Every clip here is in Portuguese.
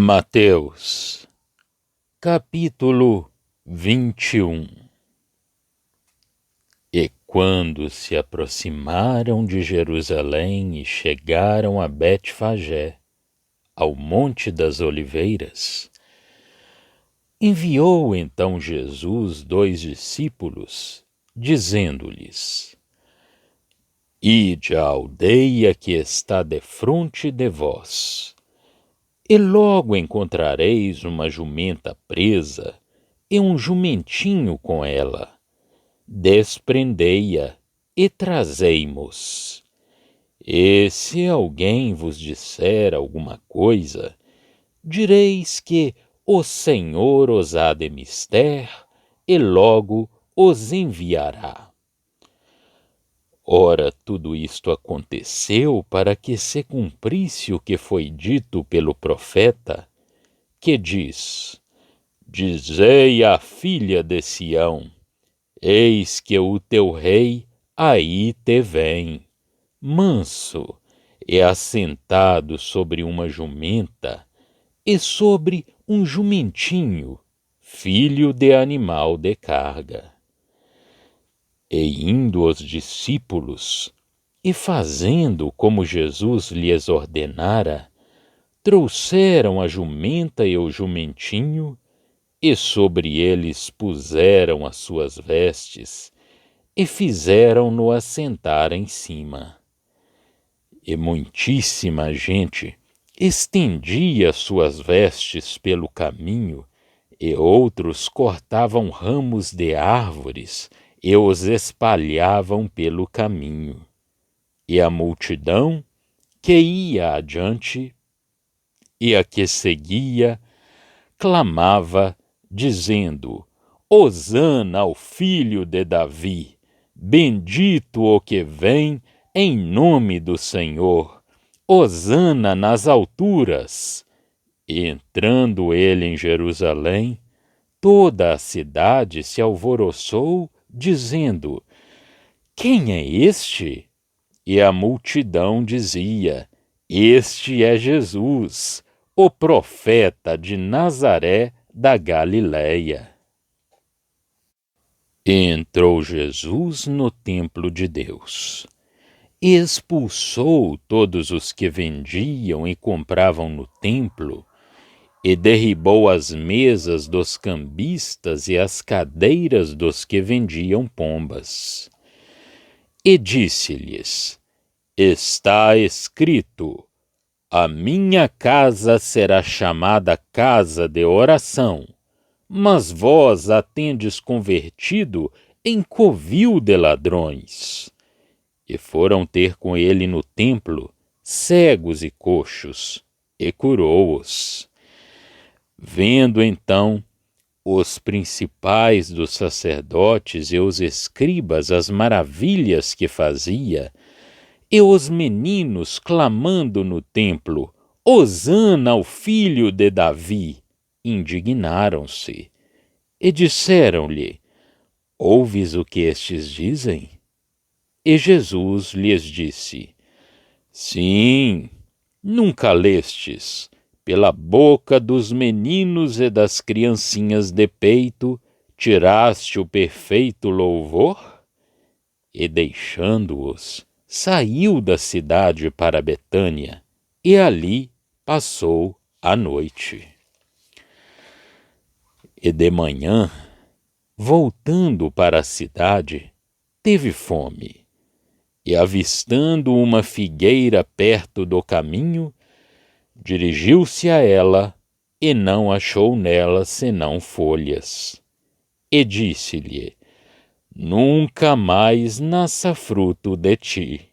Mateus, capítulo 21. E quando se aproximaram de Jerusalém e chegaram a Betfagé, ao Monte das Oliveiras, enviou então Jesus 2 discípulos, dizendo-lhes: Ide à aldeia que está defronte de vós, e logo encontrareis uma jumenta presa e um jumentinho com ela. Desprendei-a e trazei-mos. E se alguém vos disser alguma coisa, direis que o Senhor os há de mister e logo os enviará. Ora, tudo isto aconteceu para que se cumprisse o que foi dito pelo profeta, que diz: Dizei à filha de Sião: Eis que o teu rei aí te vem, manso e assentado sobre uma jumenta e sobre um jumentinho, filho de animal de carga. E indo os discípulos, e fazendo como Jesus lhes ordenara, trouxeram a jumenta e o jumentinho, e sobre eles puseram as suas vestes, e fizeram-no assentar em cima. E muitíssima gente estendia suas vestes pelo caminho, e outros cortavam ramos de árvores e os espalhavam pelo caminho. E a multidão que ia adiante e a que seguia clamava, dizendo: Hosana ao filho de Davi, bendito o que vem em nome do Senhor, hosana nas alturas. E entrando ele em Jerusalém, toda a cidade se alvoroçou, dizendo: Quem é este? E a multidão dizia: Este é Jesus, o profeta de Nazaré da Galileia. Entrou Jesus no templo de Deus, e expulsou todos os que vendiam e compravam no templo, e derribou as mesas dos cambistas e as cadeiras dos que vendiam pombas. E disse-lhes: Está escrito: A minha casa será chamada casa de oração, mas vós a tendes convertido em covil de ladrões. E foram ter com ele no templo cegos e coxos, e curou-os. Vendo então os principais dos sacerdotes e os escribas as maravilhas que fazia, e os meninos clamando no templo: Hosana ao filho de Davi, indignaram-se, e disseram-lhe: Ouves o que estes dizem? E Jesus lhes disse: Sim, nunca lestes: pela boca dos meninos e das criancinhas de peito tiraste o perfeito louvor? E deixando-os, saiu da cidade para Betânia, e ali passou a noite. E de manhã, voltando para a cidade, teve fome. E avistando uma figueira perto do caminho, dirigiu-se a ela, e não achou nela senão folhas. E disse-lhe: Nunca mais nasça fruto de ti.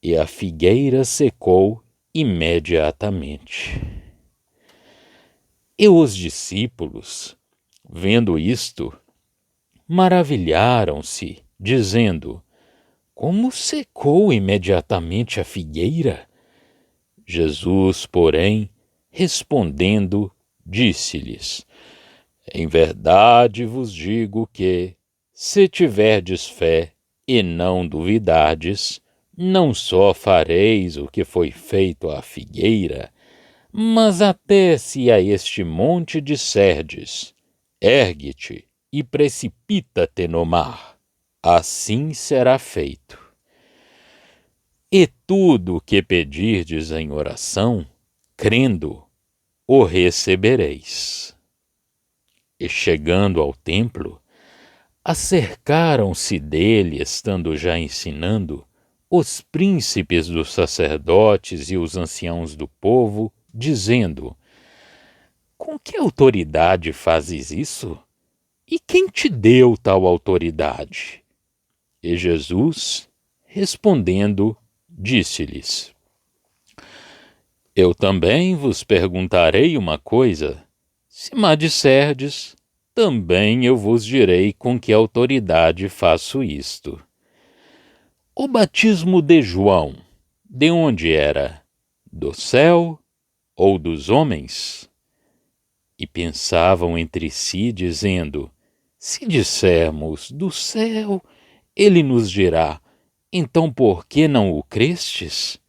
E a figueira secou imediatamente. E os discípulos, vendo isto, maravilharam-se, dizendo: Como secou imediatamente a figueira? Jesus, porém, respondendo, disse-lhes: Em verdade vos digo que, se tiverdes fé e não duvidardes, não só fareis o que foi feito à figueira, Mas até se a este monte disserdes: ergue-te e precipita-te no mar, assim será feito. E tudo o que pedirdes em oração, crendo, o recebereis. E chegando ao templo, acercaram-se dele, estando já ensinando, os príncipes dos sacerdotes e os anciãos do povo, dizendo: com que autoridade fazes isso? E quem te deu tal autoridade? E Jesus, respondendo, disse-lhes: eu também vos perguntarei uma coisa. Se me disserdes, também eu vos direi com que autoridade faço isto. O batismo de João, de onde era? Do céu ou dos homens? E pensavam entre si, dizendo: se dissermos do céu, ele nos dirá: então por que não o crestes?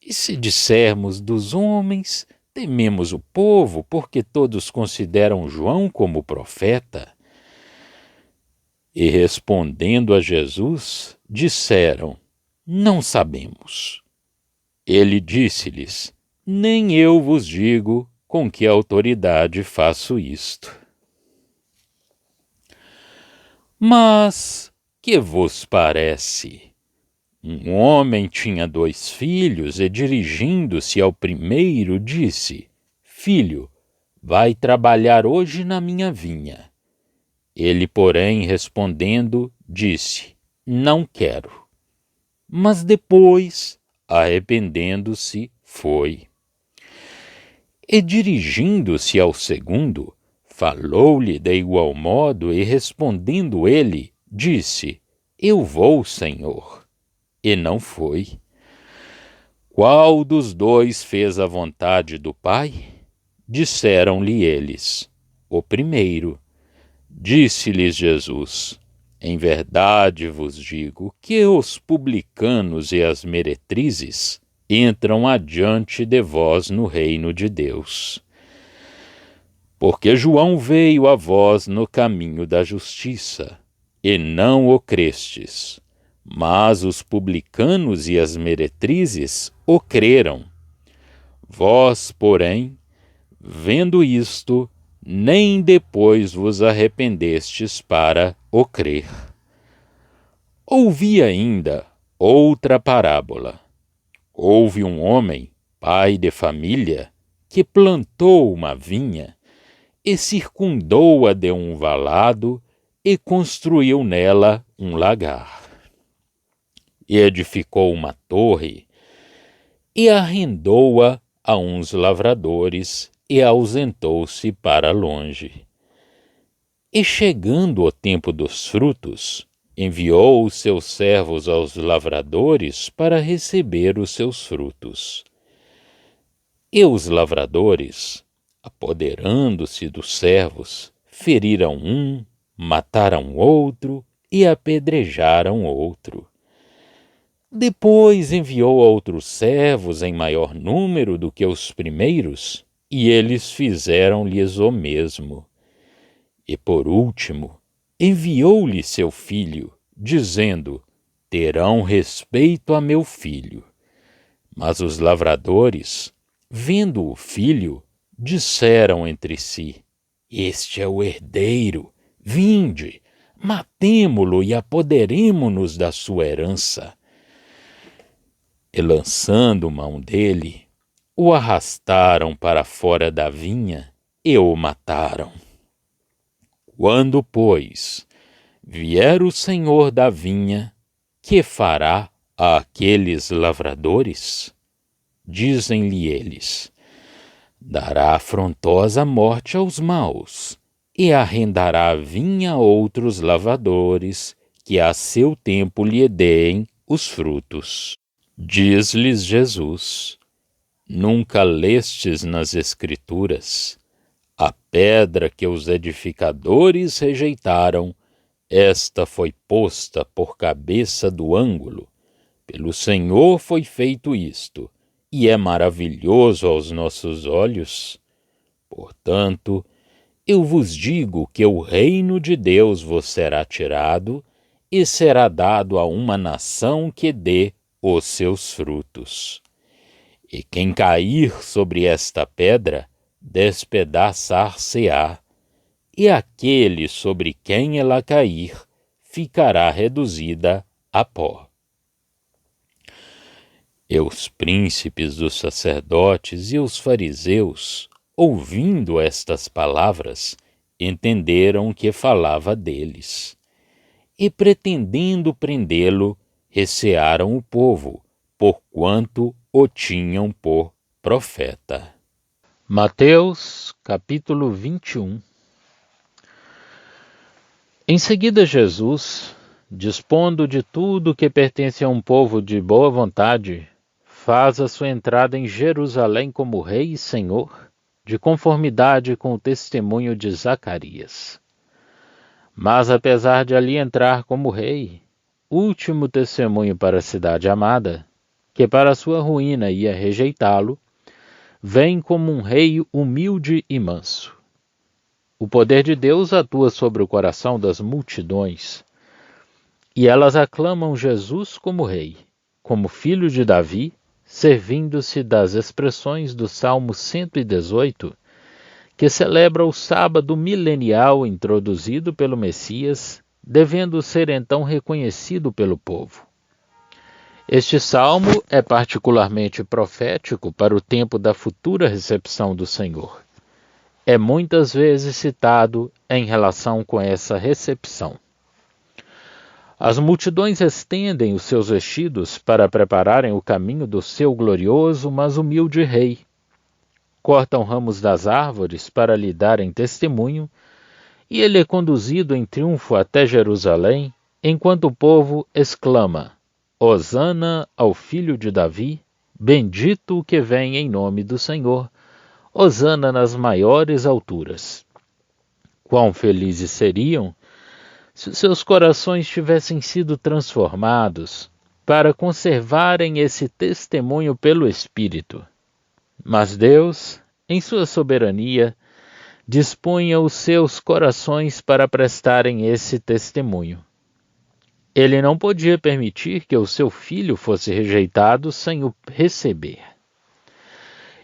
E se dissermos dos homens, tememos o povo, porque todos consideram João como profeta. E respondendo a Jesus, disseram: não sabemos. Ele disse-lhes: nem eu vos digo com que autoridade faço isto. Mas que vos parece? Um homem tinha 2 filhos e, dirigindo-se ao primeiro, disse: filho, vai trabalhar hoje na minha vinha. Ele, porém, respondendo, disse: não quero. Mas depois, arrependendo-se, foi. E dirigindo-se ao segundo, falou-lhe de igual modo e, respondendo ele, disse: eu vou, Senhor. E não foi. Qual dos 2 fez a vontade do Pai? Disseram-lhe eles: o primeiro. Disse-lhes Jesus: em verdade vos digo que os publicanos e as meretrizes entram adiante de vós no reino de Deus. Porque João veio a vós no caminho da justiça, e não o crestes. Mas os publicanos e as meretrizes o creram. Vós, porém, vendo isto, nem depois vos arrependestes para o crer. Ouvi ainda outra parábola. Houve um homem, pai de família, que plantou uma vinha e circundou-a de um valado e construiu nela um lagar. E edificou uma torre, e arrendou-a a uns lavradores, e ausentou-se para longe. E chegando o tempo dos frutos, enviou os seus servos aos lavradores para receber os seus frutos. E os lavradores, apoderando-se dos servos, feriram um, mataram outro e apedrejaram outro. Depois enviou outros servos em maior número do que os primeiros, e eles fizeram-lhes o mesmo. E por último, enviou-lhe seu filho, dizendo: terão respeito a meu filho. Mas os lavradores, vendo o filho, disseram entre si: este é o herdeiro, vinde, matemo-lo e apoderemo-nos da sua herança. E lançando mão dele, o arrastaram para fora da vinha e o mataram. Quando, pois, vier o senhor da vinha, que fará àqueles lavradores? Dizem-lhe eles: dará afrontosa morte aos maus, e arrendará a vinha a outros lavradores, que a seu tempo lhe deem os frutos. Diz-lhes Jesus: nunca lestes nas Escrituras: a pedra que os edificadores rejeitaram, esta foi posta por cabeça do ângulo. Pelo Senhor foi feito isto, e é maravilhoso aos nossos olhos? Portanto, eu vos digo que o reino de Deus vos será tirado e será dado a uma nação que dê os seus frutos. E quem cair sobre esta pedra, despedaçar-se-á, e aquele sobre quem ela cair, ficará reduzida a pó. E os príncipes dos sacerdotes e os fariseus, ouvindo estas palavras, entenderam que falava deles. E pretendendo prendê-lo, recearam o povo, porquanto o tinham por profeta. Mateus, capítulo 21. Em seguida Jesus, dispondo de tudo que pertence a um povo de boa vontade, faz a sua entrada em Jerusalém como Rei e Senhor, de conformidade com o testemunho de Zacarias. Mas apesar de ali entrar como rei, último testemunho para a cidade amada, que para sua ruína ia rejeitá-lo, vem como um rei humilde e manso. O poder de Deus atua sobre o coração das multidões, e elas aclamam Jesus como rei, como filho de Davi, servindo-se das expressões do Salmo 118, que celebra o sábado milenial introduzido pelo Messias, devendo ser então reconhecido pelo povo. Este salmo é particularmente profético para o tempo da futura recepção do Senhor. É muitas vezes citado em relação com essa recepção. As multidões estendem os seus vestidos para prepararem o caminho do seu glorioso, mas humilde rei. Cortam ramos das árvores para lhe darem testemunho, e ele é conduzido em triunfo até Jerusalém, enquanto o povo exclama: Hosana ao filho de Davi, bendito o que vem em nome do Senhor, Hosana nas maiores alturas. Quão felizes seriam se seus corações tivessem sido transformados para conservarem esse testemunho pelo Espírito. Mas Deus, em sua soberania, dispunha os seus corações para prestarem esse testemunho. Ele não podia permitir que o seu filho fosse rejeitado sem o receber.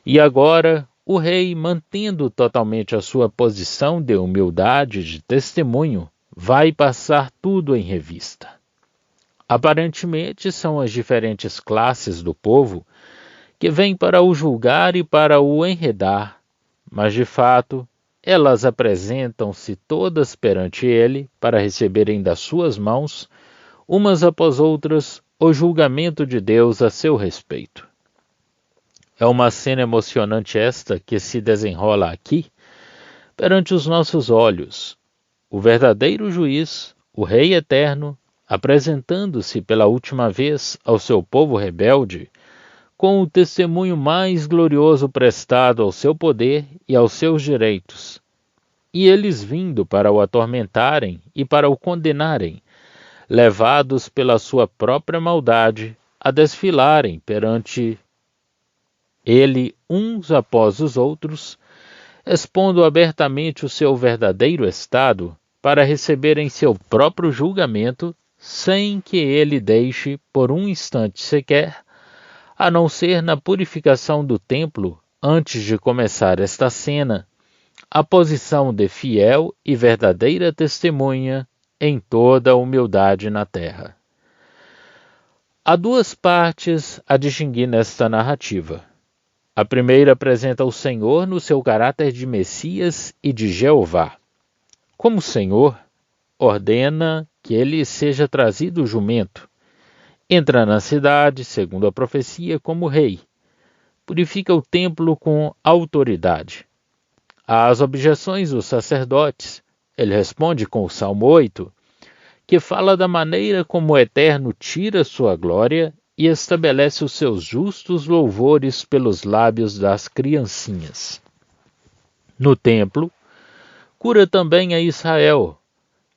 E agora, o rei, mantendo totalmente a sua posição de humildade e de testemunho, vai passar tudo em revista. Aparentemente, são as diferentes classes do povo que vêm para o julgar e para o enredar, mas de fato, elas apresentam-se todas perante ele para receberem das suas mãos, umas após outras, o julgamento de Deus a seu respeito. É uma cena emocionante esta que se desenrola aqui, perante os nossos olhos. O verdadeiro juiz, o Rei Eterno, apresentando-se pela última vez ao seu povo rebelde, com o testemunho mais glorioso prestado ao seu poder e aos seus direitos, e eles vindo para o atormentarem e para o condenarem, levados pela sua própria maldade a desfilarem perante ele uns após os outros, expondo abertamente o seu verdadeiro estado para receberem seu próprio julgamento, sem que ele deixe por um instante sequer, a não ser na purificação do templo, antes de começar esta cena, a posição de fiel e verdadeira testemunha em toda a humildade na terra. Há duas partes a distinguir nesta narrativa. A primeira apresenta o Senhor no seu caráter de Messias e de Jeová. Como Senhor, ordena que ele seja trazido o jumento. Entra na cidade, segundo a profecia, como rei. Purifica o templo com autoridade. Às objeções dos sacerdotes, ele responde com o Salmo 8, que fala da maneira como o Eterno tira sua glória e estabelece os seus justos louvores pelos lábios das criancinhas. No templo, cura também a Israel.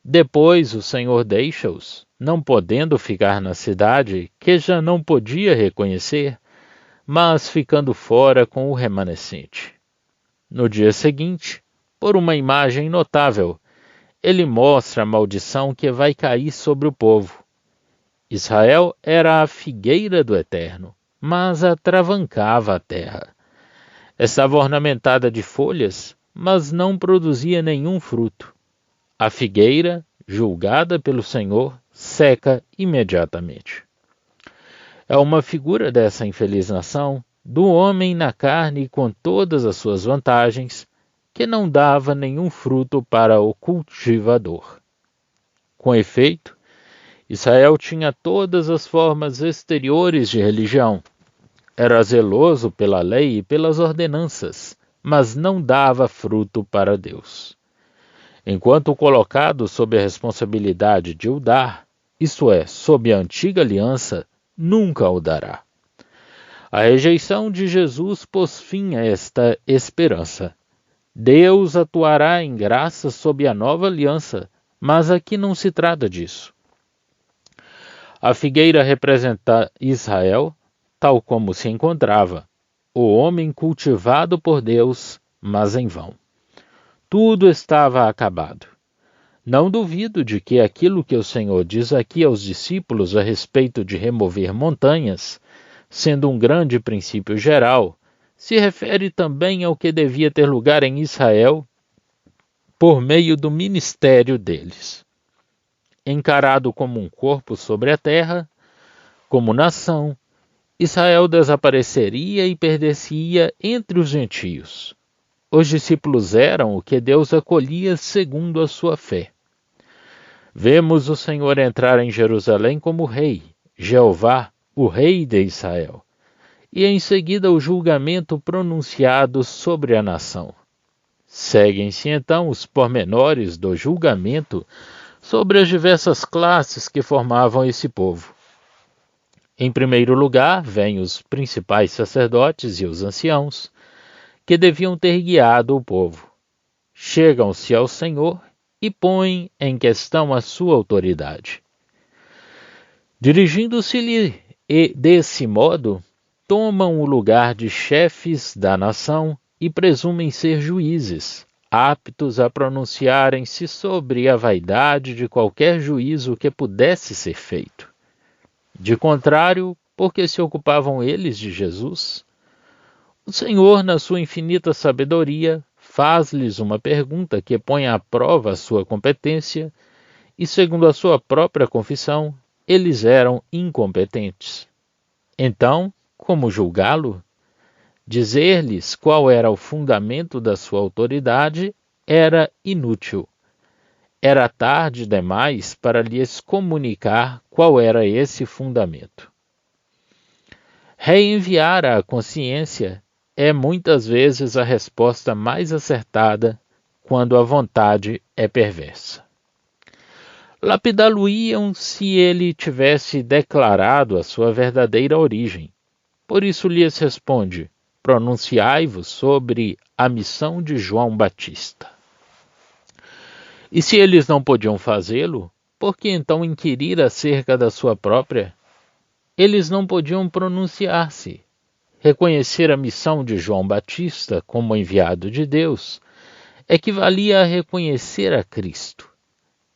Depois o Senhor deixa-os, não podendo ficar na cidade, que já não podia reconhecer, mas ficando fora com o remanescente. No dia seguinte, por uma imagem notável, ele mostra a maldição que vai cair sobre o povo. Israel era a figueira do Eterno, mas atravancava a terra. Estava ornamentada de folhas, mas não produzia nenhum fruto. A figueira, julgada pelo Senhor, seca imediatamente. É uma figura dessa infeliz nação, do homem na carne com todas as suas vantagens, que não dava nenhum fruto para o cultivador. Com efeito, Israel tinha todas as formas exteriores de religião. Era zeloso pela lei e pelas ordenanças, mas não dava fruto para Deus. Enquanto colocado sob a responsabilidade de o dar, isto é, sob a antiga aliança, nunca o dará. A rejeição de Jesus pôs fim a esta esperança. Deus atuará em graça sob a nova aliança, mas aqui não se trata disso. A figueira representa Israel, tal como se encontrava, o homem cultivado por Deus, mas em vão. Tudo estava acabado. Não duvido de que aquilo que o Senhor diz aqui aos discípulos a respeito de remover montanhas, sendo um grande princípio geral, se refere também ao que devia ter lugar em Israel por meio do ministério deles. Encarado como um corpo sobre a terra, como nação, Israel desapareceria e perder-se-ia entre os gentios. Os discípulos eram o que Deus acolhia segundo a sua fé. Vemos o Senhor entrar em Jerusalém como rei, Jeová, o rei de Israel, e em seguida o julgamento pronunciado sobre a nação. Seguem-se então os pormenores do julgamento sobre as diversas classes que formavam esse povo. Em primeiro lugar, vêm os principais sacerdotes e os anciãos, que deviam ter guiado o povo. Chegam-se ao Senhor e põem em questão a sua autoridade. Dirigindo-se-lhe desse modo, tomam o lugar de chefes da nação e presumem ser juízes, aptos a pronunciarem-se sobre a vaidade de qualquer juízo que pudesse ser feito. De contrário, porque se ocupavam eles de Jesus? O Senhor, na sua infinita sabedoria, faz-lhes uma pergunta que põe à prova a sua competência, e segundo a sua própria confissão, eles eram incompetentes. Então, como julgá-lo? Dizer-lhes qual era o fundamento da sua autoridade era inútil. Era tarde demais para lhes comunicar qual era esse fundamento. Reenviar a consciência é muitas vezes a resposta mais acertada quando a vontade é perversa. Lapidá-lo-iam se ele tivesse declarado a sua verdadeira origem. Por isso lhes responde: pronunciai-vos sobre a missão de João Batista. E se eles não podiam fazê-lo, por que então inquirir acerca da sua própria? Eles não podiam pronunciar-se. Reconhecer a missão de João Batista como enviado de Deus equivalia a reconhecer a Cristo.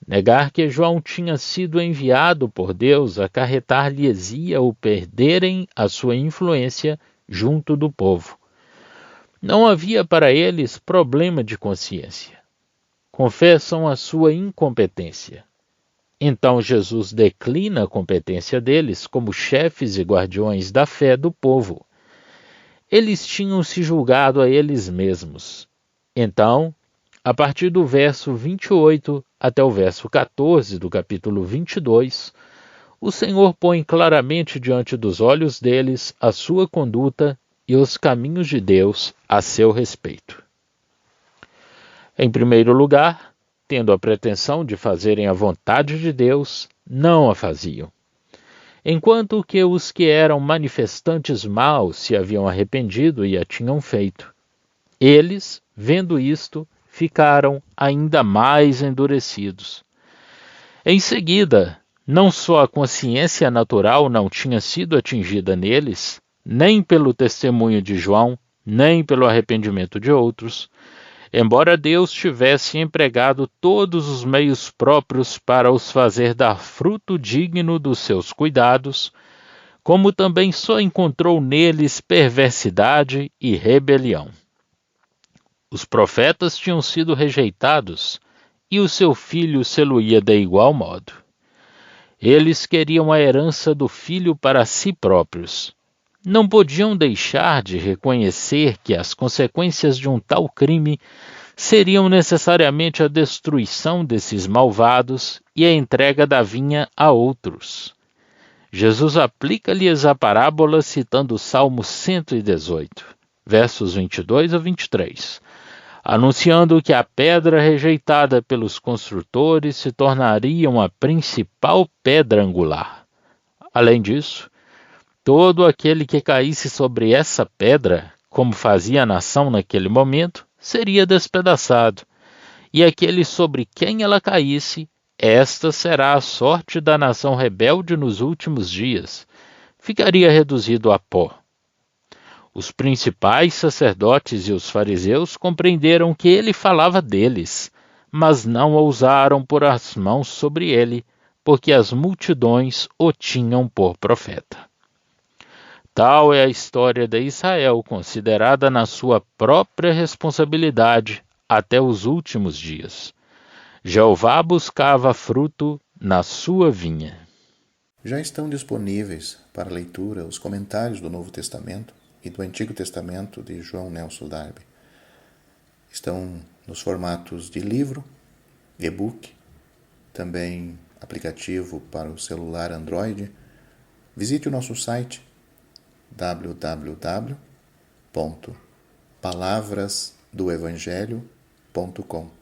Negar que João tinha sido enviado por Deus acarretar-lhes-ia o perderem a sua influência junto do povo. Não havia para eles problema de consciência. Confessam a sua incompetência. Então Jesus declina a competência deles como chefes e guardiões da fé do povo. Eles tinham se julgado a eles mesmos. Então, a partir do verso 28 até o verso 14 do capítulo 22, o Senhor põe claramente diante dos olhos deles a sua conduta e os caminhos de Deus a seu respeito. Em primeiro lugar, tendo a pretensão de fazerem a vontade de Deus, não a faziam. Enquanto que os que eram manifestantes maus se haviam arrependido e a tinham feito. Eles, vendo isto, ficaram ainda mais endurecidos. Em seguida, não só a consciência natural não tinha sido atingida neles, nem pelo testemunho de João, nem pelo arrependimento de outros, embora Deus tivesse empregado todos os meios próprios para os fazer dar fruto digno dos seus cuidados, como também só encontrou neles perversidade e rebelião. Os profetas tinham sido rejeitados, e o seu filho sê-lo-ia de igual modo. Eles queriam a herança do filho para si próprios. Não podiam deixar de reconhecer que as consequências de um tal crime seriam necessariamente a destruição desses malvados e a entrega da vinha a outros. Jesus aplica-lhes a parábola citando o Salmo 118, versos 22 a 23, anunciando que a pedra rejeitada pelos construtores se tornaria a principal pedra angular. Além disso, todo aquele que caísse sobre essa pedra, como fazia a nação naquele momento, seria despedaçado, e aquele sobre quem ela caísse, esta será a sorte da nação rebelde nos últimos dias. Ficaria reduzido a pó. Os principais sacerdotes e os fariseus compreenderam que ele falava deles, mas não ousaram pôr as mãos sobre ele, porque as multidões o tinham por profeta. Tal é a história de Israel, considerada na sua própria responsabilidade até os últimos dias. Jeová buscava fruto na sua vinha. Já estão disponíveis para leitura os comentários do Novo Testamento e do Antigo Testamento de João Nelson Darby. Estão nos formatos de livro, e-book, também aplicativo para o celular Android. Visite o nosso site www.palavrasdoevangelho.com.